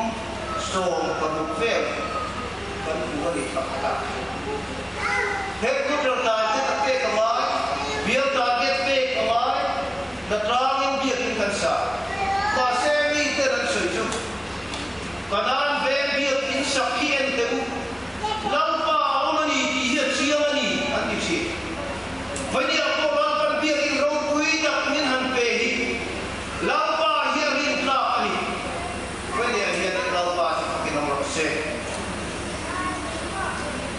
som kan ve kan ku ani pakata he ku lo ta te ka mai biar target pe ka mai da trangin biak in kan sa ma se mi te ran soi chu kanan ve biak in sakien te u lampa omani ti hi chiamani an ti chi vai ni ko ran pan biak in ro pui da min han pe hi lampa hi rin tla ani vai ni hi lampa ki no ro se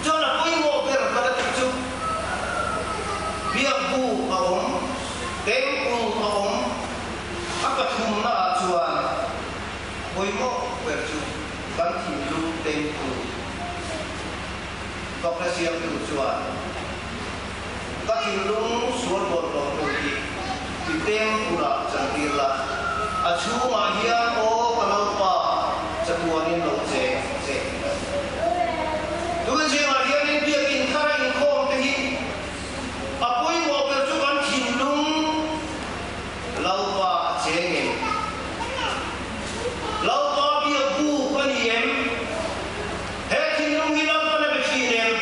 chona pui mo per kada ti chu biak bu aom tem ku aom akathum na chuan pui mo per chu kan thi lu tem ku ka siam tu chuan ka thi lung sual bol lo ti ti tem pura chantirla achu ma hian o kalaupa chapuanin lo che tu je ma hian in biak in khara in khom te hi apoi mo per chu kan thin lung laupa chengin laupa biak bu kan yem he thin lung hi lam kan be thin em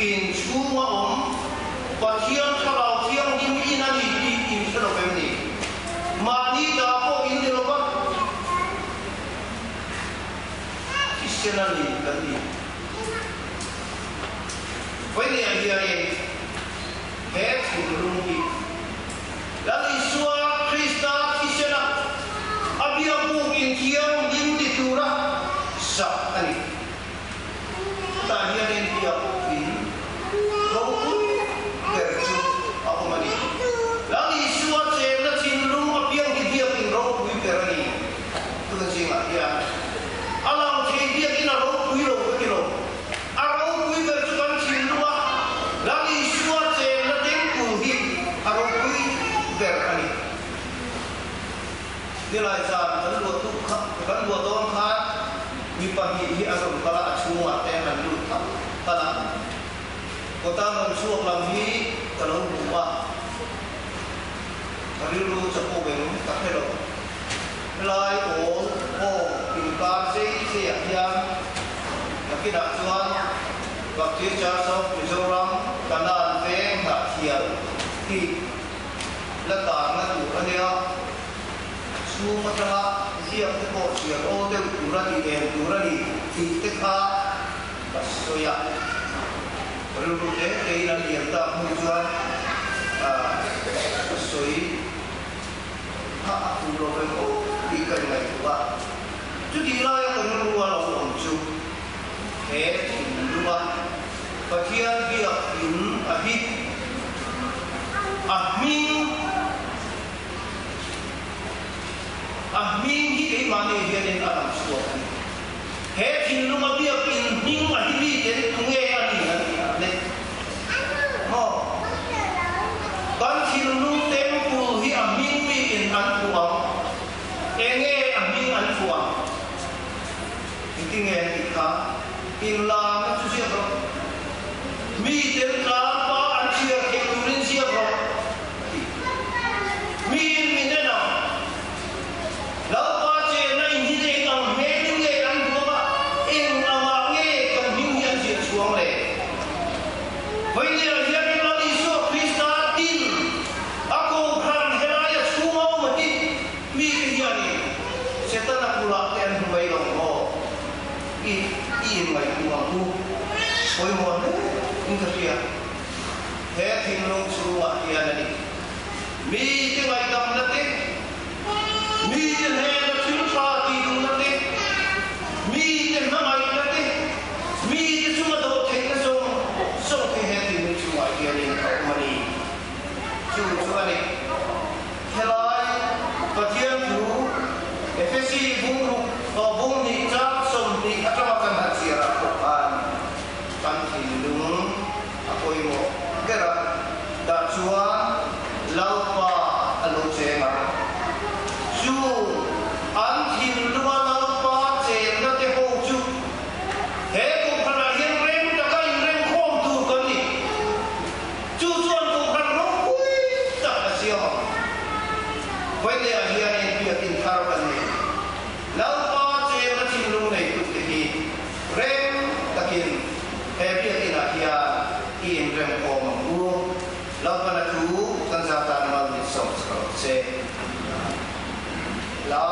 in chunga pathian kharau thiang in inani in thalo femni mani da ko in dilo ba kishenani kani when they are hearing head in rungi lagi suara Krista kishena abia bu in thiang in ditura sa ani ta hearing dia in rohu berju aku mani lagi suara cewek cinlung abia dia in rohu berani tu kan sih ya alam dia kena rohu kilo arau berju kan cinlung lagi suara cewek tengkuhi arau berani nilai sah kan dua tu kan dua tahun kan mipahi alam kala semua tenan dulu tanah kota mensuap lagi kalau rumah hari dulu cepu belu tak hello nilai ingkar saya yang nak cuan waktu jasa Mizoram kanan feng tak sial di letaknya tu dia semua telah siap tekok siap dia durani di tekak soya perlu deh dan dia tak menjual soi aku belum ikan lagi juga jadi lah yang perlu orang unjuk luar bagian dia ahid ahmin hi mane hian alam suat he thin luma bia pin ning ma hi den tunge ani ne ho kan thin lu tem pu hi ahmin mi in an puang enge ahmin an puang tinge ikha in la na chu sia ro mi den la pa an chia ke turin sia ro mi ne na la oi mo in ka pia he thin long suwa ya na ni mi ti wai dam na te mi ti he na thil pa ti du na te mi ti na mai na te mi ti suma do the na so ke he thin long suwa ya ni ma ni chu ani helai pathian tu efesi bung bung ni cha som ni atama kan hasira Quran kan hindung aku imo gerak dak cuan laupa alu cema ju an hindung laupa cema te hoju he ko kana yen rem ta kai rem khom tu kan ni ju chuan ko kan ro ui ta sia when they are here in pia in caravan laupa cema hindung nei tu te rem takin Happy inakia in rem ko mangu lawan tu kan zatan mal ni som se la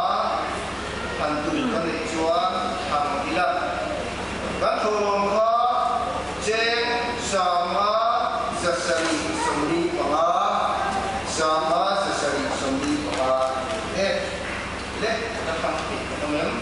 kan tu kan chuan hang ila kan thorong kha je sama zasari somni panga sama zasari somni panga le ta kan ti namem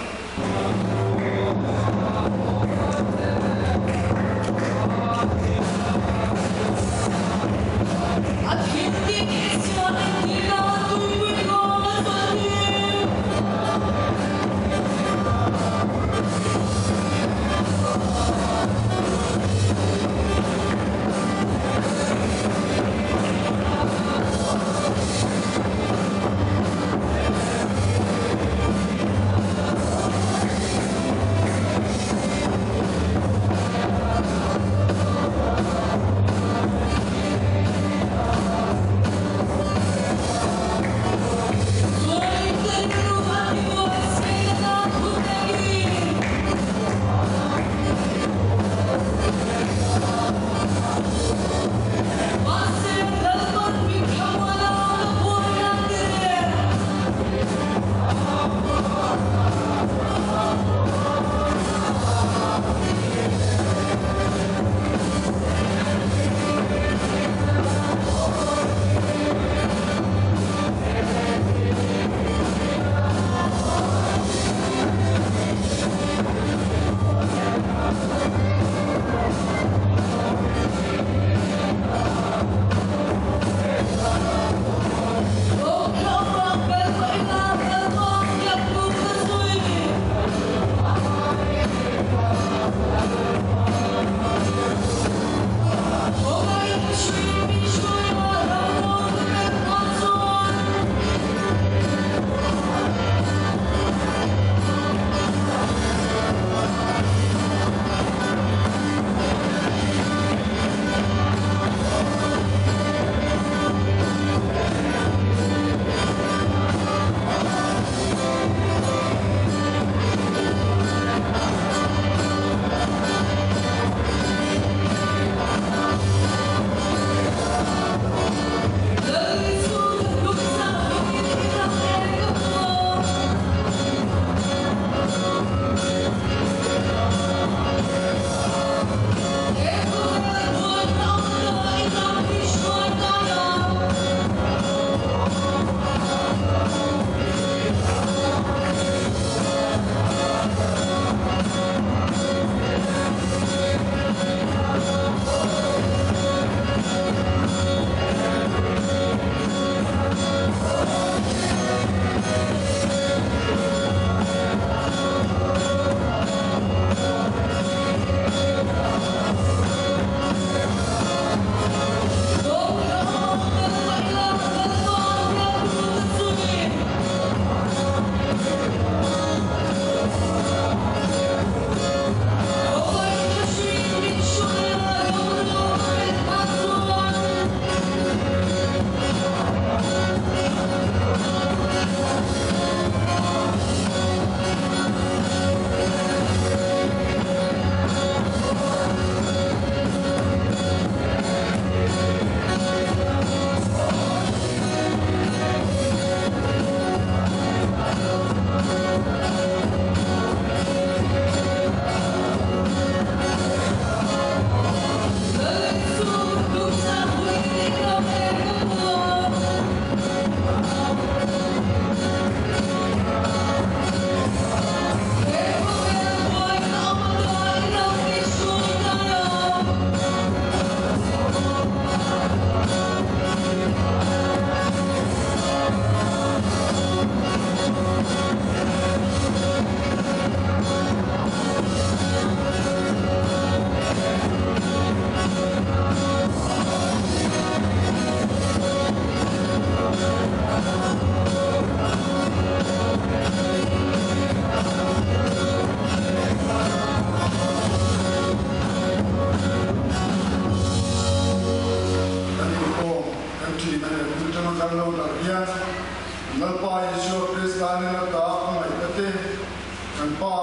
pa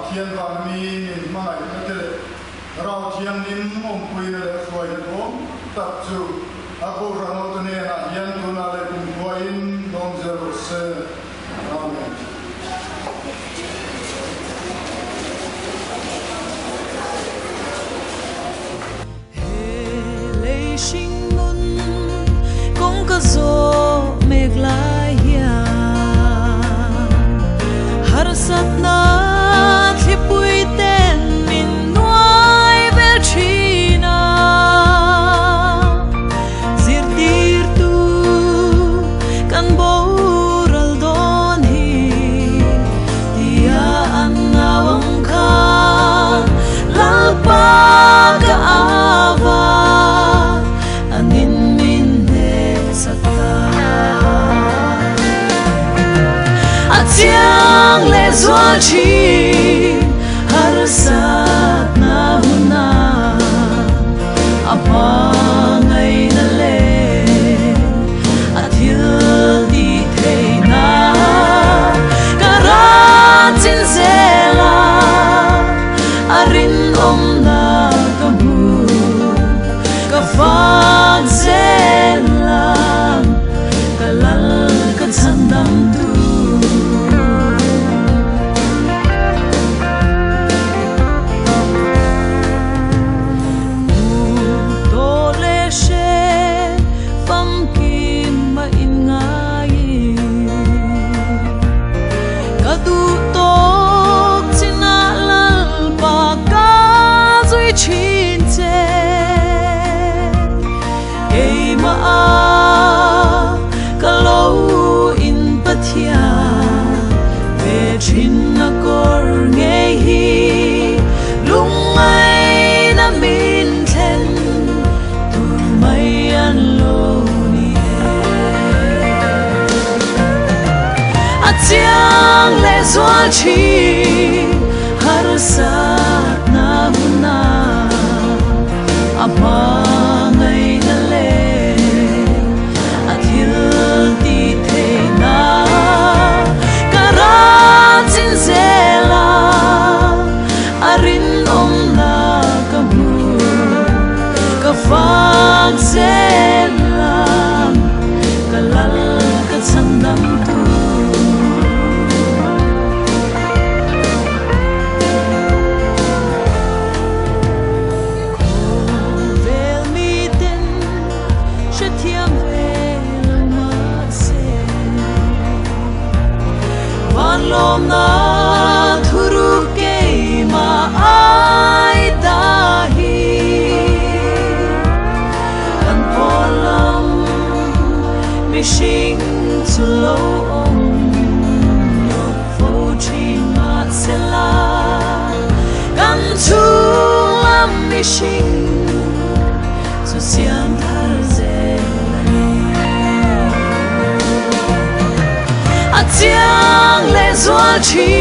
thian van mi mai na te rau thiam nim om pui na le khoi na om tak chu ako rano to ne na yan tu na le kum khoin dom zero se amen Sinh mun cũng có gió mệt lại ya har sat na khi bụi tên mình nuôi về china zir tir tu kan boral don hi dia anawang khan lalpa ka ava Tiang le zua chi har sat na huna apa ngai na le athil di thei na kara chin zela arin om na kamu ka fang zela kalal ka chandam tu Tiang le zua chi har sat na huna apa ngai na le athil ti thei na kara chin zela arin om na kamu ka fang zela kalal ka chandam tu lom na thuru ke ma ai dahi kan polam mishing to lo om yo fo chi ma sela kan chu lam mishing so siam thar zelani Tiang le zua chi